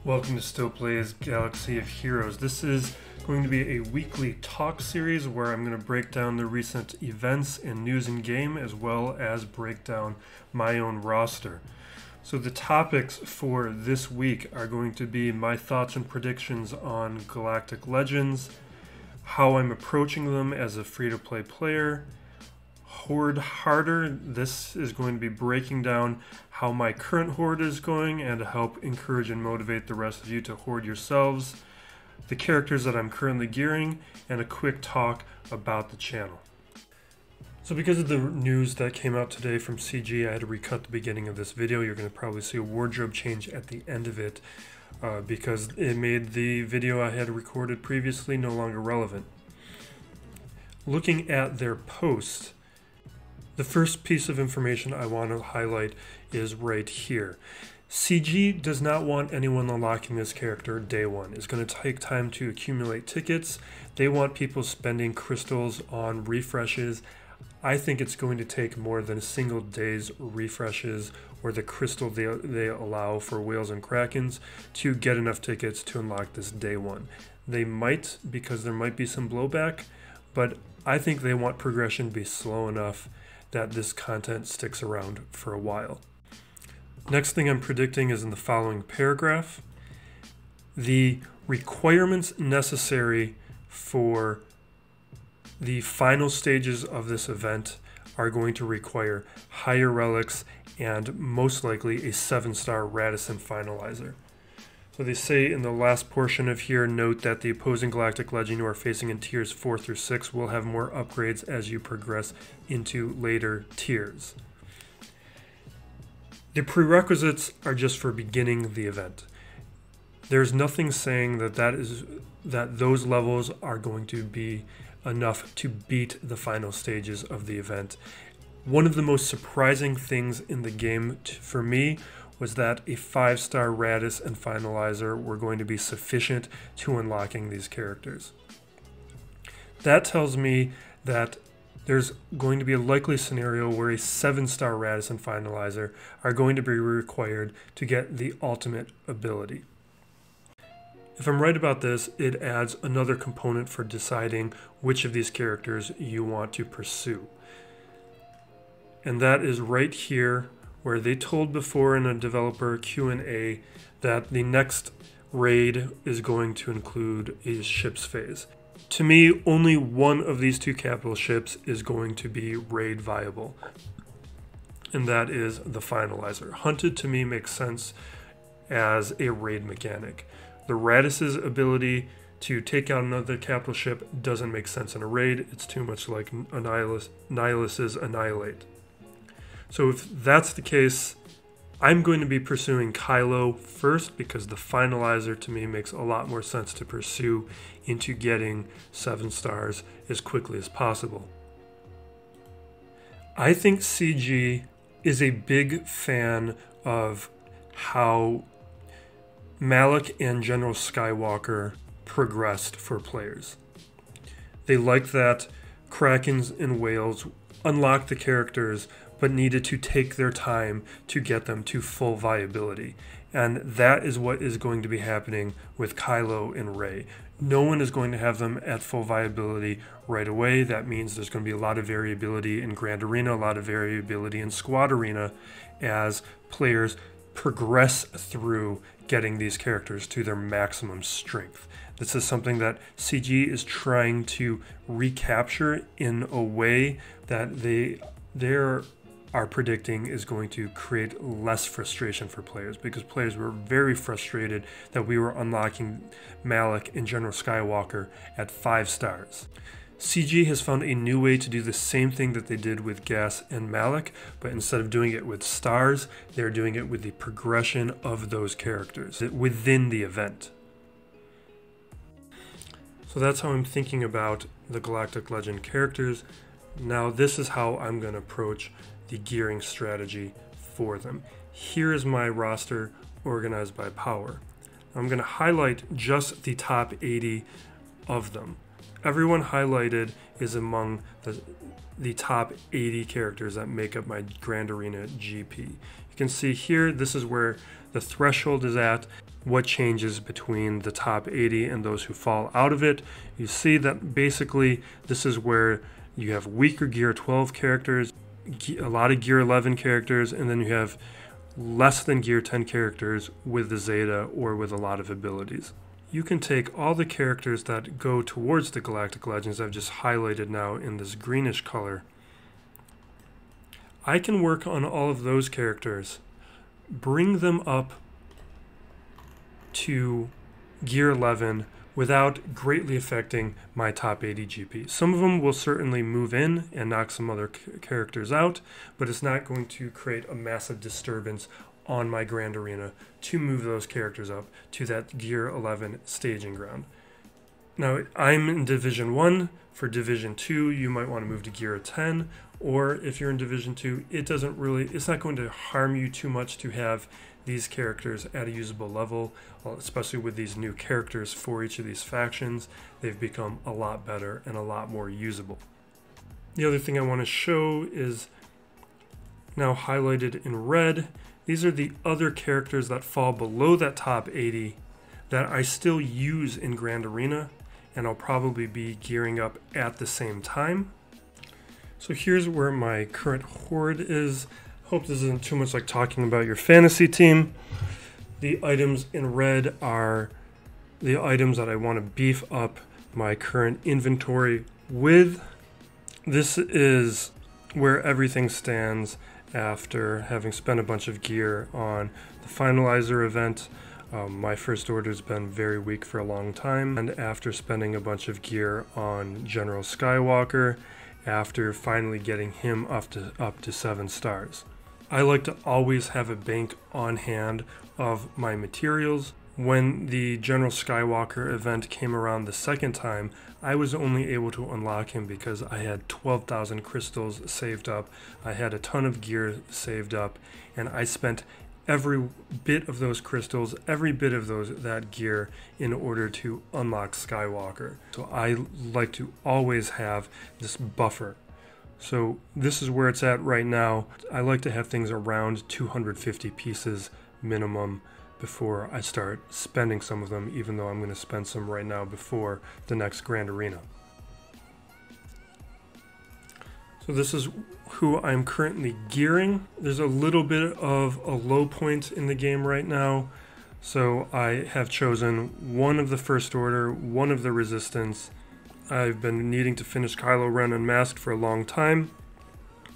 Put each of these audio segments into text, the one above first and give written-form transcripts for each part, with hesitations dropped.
Welcome to Still Plays Galaxy of Heroes. This is going to be a weekly talk series where I'm going to break down the recent events and news in game, as well as break down my own roster. So the topics for this week are going to be my thoughts and predictions on Galactic Legends, how I'm approaching them as a free-to-play player, Hoard Harder. This is going to be breaking down how my current hoard is going and to help encourage and motivate the rest of you to hoard yourselves, the characters that I'm currently gearing, and a quick talk about the channel. So because of the news that came out today from CG, I had to recut the beginning of this video. You're going to probably see a wardrobe change at the end of it because it made the video I had recorded previously no longer relevant. Looking at their post, the first piece of information I want to highlight is right here. CG does not want anyone unlocking this character day one. It's going to take time to accumulate tickets. They want people spending crystals on refreshes. I think it's going to take more than a single day's refreshes or the crystal they allow for whales and krakens to get enough tickets to unlock this day one. They might, because there might be some blowback, but I think they want progression to be slow enough that this content sticks around for a while. Next thing I'm predicting is in the following paragraph. The requirements necessary for the final stages of this event are going to require higher relics and most likely a 7-star Raddus and Finalizer. So they say in the last portion of here, note that the opposing Galactic Legend you are facing in tiers 4 through 6 will have more upgrades as you progress into later tiers. The prerequisites are just for beginning the event. There's nothing saying that those levels are going to be enough to beat the final stages of the event. One of the most surprising things in the game for me was that a 5-star Raddus and Finalizer were going to be sufficient to unlocking these characters. That tells me that there's going to be a likely scenario where a 7-star Raddus and Finalizer are going to be required to get the ultimate ability. If I'm right about this, it adds another component for deciding which of these characters you want to pursue. And that is right here, where they told before in a developer Q&A that the next raid is going to include a ships phase. To me, only one of these two capital ships is going to be raid viable, and that is the Finalizer. Hunted to me makes sense as a raid mechanic. The Raddus's ability to take out another capital ship doesn't make sense in a raid. It's too much like Nihilus's Annihilate. So if that's the case, I'm going to be pursuing Kylo first because the Finalizer to me makes a lot more sense to pursue into getting 7 stars as quickly as possible. I think CG is a big fan of how Malak and General Skywalker progressed for players. They liked that Krakens and whales unlocked the characters but needed to take their time to get them to full viability. And that is what is going to be happening with Kylo and Rey. No one is going to have them at full viability right away. That means there's going to be a lot of variability in Grand Arena, a lot of variability in Squad Arena as players progress through getting these characters to their maximum strength. This is something that CG is trying to recapture in a way that they are predicting is going to create less frustration for players, because players were very frustrated that we were unlocking Malak and General Skywalker at 5 stars. CG has found a new way to do the same thing that they did with Gas and Malak, but instead of doing it with stars, they're doing it with the progression of those characters within the event. So that's how I'm thinking about the Galactic Legend characters. Now this is how I'm going to approach the gearing strategy for them. Here is my roster organized by power. I'm going to highlight just the top 80 of them. Everyone highlighted is among the top 80 characters that make up my Grand Arena GP. You can see here, this is where the threshold is at, what changes between the top 80 and those who fall out of it. You see that basically this is where you have weaker Gear 12 characters, a lot of Gear 11 characters, and then you have less than Gear 10 characters with the Zeta or with a lot of abilities. You can take all the characters that go towards the Galactic Legends I've just highlighted now in this greenish color. I can work on all of those characters, bring them up to Gear 11 without greatly affecting my top 80 GP. Some of them will certainly move in and knock some other characters out, but it's not going to create a massive disturbance on my Grand Arena to move those characters up to that Gear 11 staging ground. Now, I'm in Division 1. For Division 2, you might want to move to Gear 10, or if you're in Division 2, it's not going to harm you too much to have these characters at a usable level, especially with these new characters for each of these factions. They've become a lot better and a lot more usable. The other thing I want to show is now highlighted in red. These are the other characters that fall below that top 80 that I still use in Grand Arena, and I'll probably be gearing up at the same time. So here's where my current horde is. Hope this isn't too much like talking about your fantasy team. The items in red are the items that I want to beef up my current inventory with. This is where everything stands after having spent a bunch of gear on the Finalizer event. My first order's been very weak for a long time, and after spending a bunch of gear on General Skywalker, after finally getting him up to 7 stars. I like to always have a bank on hand of my materials. When the General Skywalker event came around the second time, I was only able to unlock him because I had 12,000 crystals saved up, I had a ton of gear saved up, and I spent every bit of those crystals, every bit of that gear in order to unlock Skywalker. So I like to always have this buffer. So this is where it's at right now. I like to have things around 250 pieces minimum before I start spending some of them, even though I'm going to spend some right now before the next Grand Arena. So this is who I'm currently gearing. There's a little bit of a low point in the game right now. So I have chosen one of the First Order, one of the Resistance. I've been needing to finish Kylo Ren Unmasked for a long time.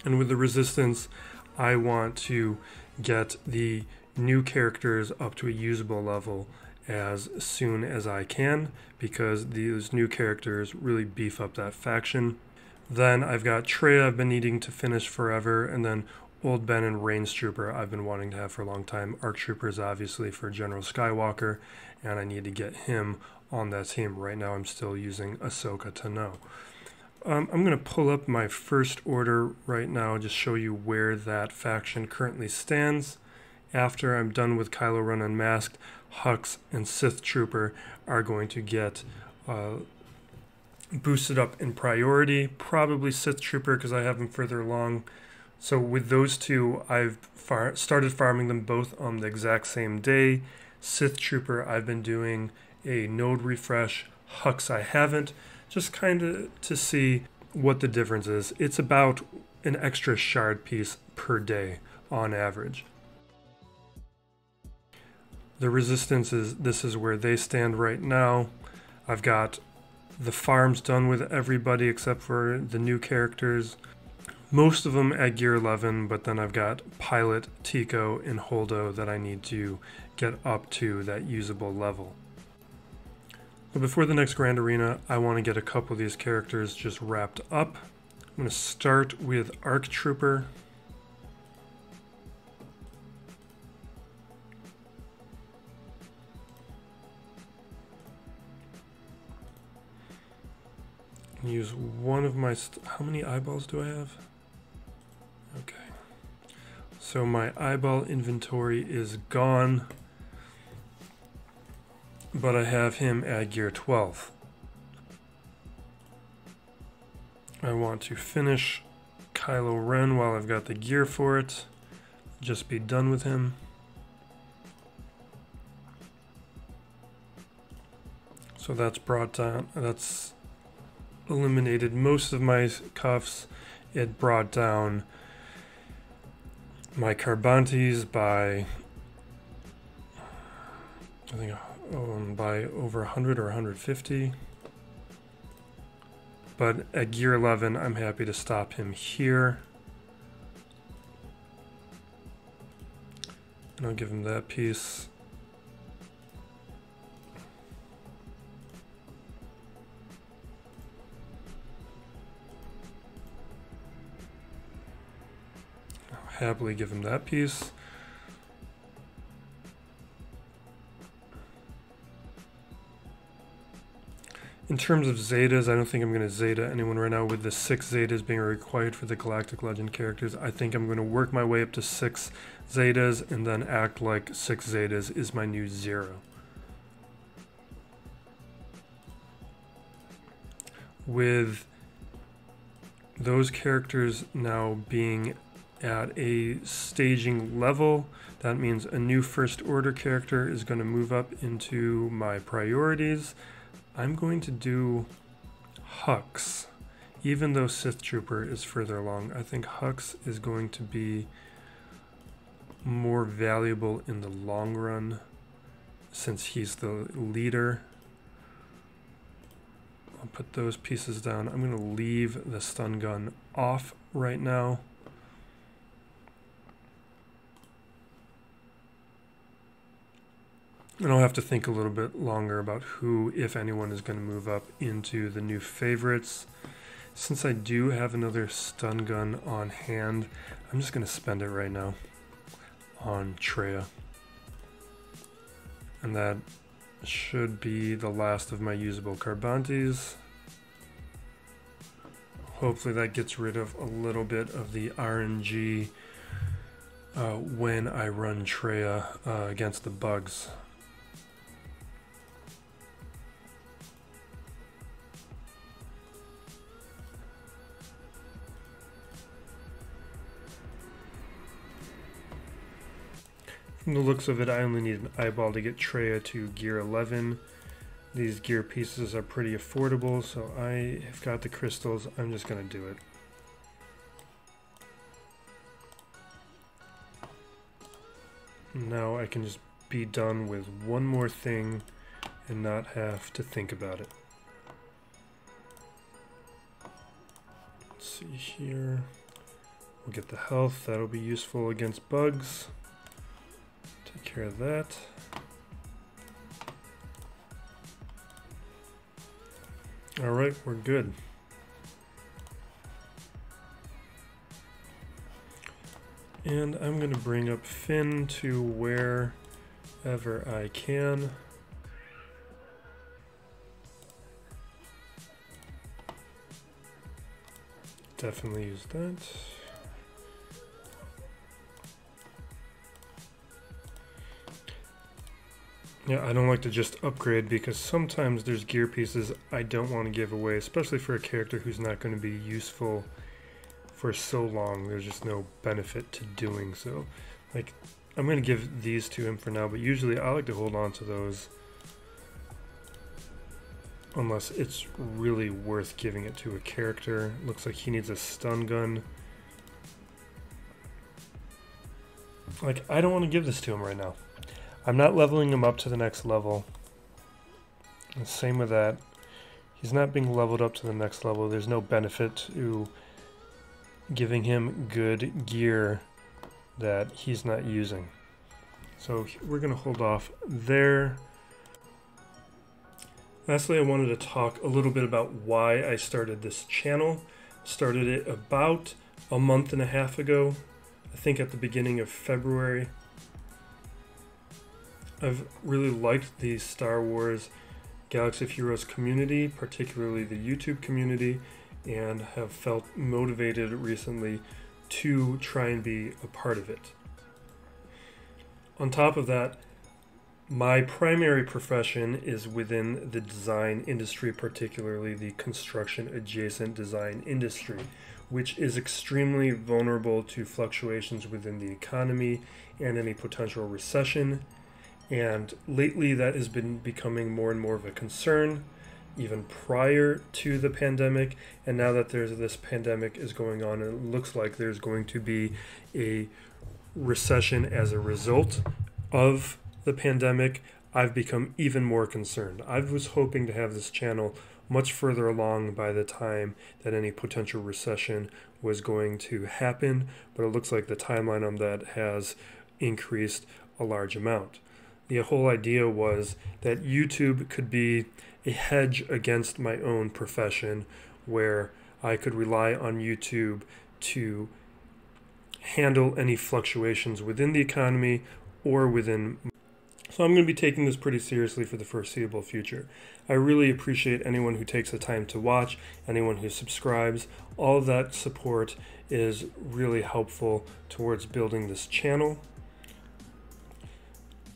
And with the Resistance, I want to get the new characters up to a usable level as soon as I can, because these new characters really beef up that faction. Then I've got Traya I've been needing to finish forever, and then Old Ben and Range Trooper I've been wanting to have for a long time. Arc Troopers obviously for General Skywalker, and I need to get him on that team. Right now I'm still using Ahsoka Tano. I'm going to pull up my First Order right now, just show you where that faction currently stands. After I'm done with Kylo Ren Unmasked, Hux and Sith Trooper are going to get boosted up in priority. Probably Sith Trooper because I have them further along. So with those two, I've started farming them both on the exact same day. Sith Trooper, I've been doing a node refresh. Hux, I haven't. Just kind of to see what the difference is. It's about an extra shard piece per day on average. The Resistance this is where they stand right now. I've got the farms done with everybody except for the new characters. Most of them at Gear 11, but then I've got Pilot, Tico, and Holdo that I need to get up to that usable level. But before the next Grand Arena, I want to get a couple of these characters just wrapped up. I'm going to start with Arc Trooper. Use one of my... how many eyeballs do I have? Okay. So my eyeball inventory is gone, but I have him at Gear 12. I want to finish Kylo Ren while I've got the gear for it. Just be done with him. So that's brought down, that's eliminated most of my cuffs. It brought down my Carbantes by, I think, by over 100 or 150. But at gear 11, I'm happy to stop him here. And I'll give him that piece. I'll happily give him that piece. In terms of Zetas, I don't think I'm going to Zeta anyone right now with the 6 Zetas being required for the Galactic Legend characters. I think I'm going to work my way up to 6 Zetas and then act like 6 Zetas is my new 0. With those characters now being at a staging level, that means a new First Order character is going to move up into my priorities. I'm going to do Hux, even though Sith Trooper is further along. I think Hux is going to be more valuable in the long run since he's the leader. I'll put those pieces down. I'm going to leave the stun gun off right now. And I'll have to think a little bit longer about who, if anyone, is going to move up into the new favorites. Since I do have another stun gun on hand, I'm just going to spend it right now on Traya. And that should be the last of my usable Carbantes. Hopefully that gets rid of a little bit of the RNG when I run Traya against the bugs. From the looks of it, I only need an eyeball to get Traya to gear 11. These gear pieces are pretty affordable, so I have got the crystals. I'm just going to do it. Now I can just be done with one more thing and not have to think about it. Let's see here. We'll get the health. That'll be useful against bugs. Take care of that. All right, we're good. And I'm going to bring up Finn to wherever I can. Definitely use that. Yeah, I don't like to just upgrade because sometimes there's gear pieces I don't want to give away, especially for a character who's not going to be useful for so long. There's just no benefit to doing so. Like, I'm going to give these to him for now, but usually I like to hold on to those unless it's really worth giving it to a character. Looks like he needs a stun gun. Like, I don't want to give this to him right now. I'm not leveling him up to the next level. And same with that. He's not being leveled up to the next level. There's no benefit to giving him good gear that he's not using. So we're going to hold off there. Lastly, I wanted to talk a little bit about why I started this channel. Started it about a month and a half ago, I think at the beginning of February. I've really liked the Star Wars Galaxy of Heroes community, particularly the YouTube community, and have felt motivated recently to try and be a part of it. On top of that, my primary profession is within the design industry, particularly the construction adjacent design industry, which is extremely vulnerable to fluctuations within the economy and any potential recession. And lately that has been becoming more and more of a concern, even prior to the pandemic. And now that there's this pandemic is going on, and it looks like there's going to be a recession as a result of the pandemic, I've become even more concerned. I was hoping to have this channel much further along by the time that any potential recession was going to happen, but it looks like the timeline on that has increased a large amount. The whole idea was that YouTube could be a hedge against my own profession, where I could rely on YouTube to handle any fluctuations within the economy or within. So I'm going to be taking this pretty seriously for the foreseeable future. I really appreciate anyone who takes the time to watch, anyone who subscribes. All of that support is really helpful towards building this channel.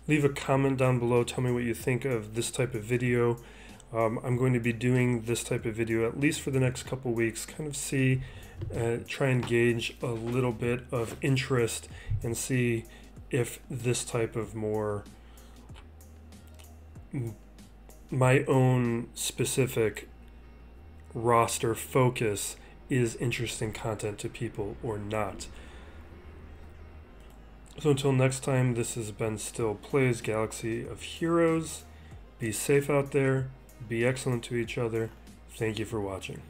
Leave a comment down below. Tell me what you think of this type of video. I'm going to be doing this type of video at least for the next couple weeks, kind of try and gauge a little bit of interest and see if this type of more my own specific roster focus is interesting content to people or not. So until next time, this has been Still Plays Galaxy of Heroes. Be safe out there. Be excellent to each other. Thank you for watching.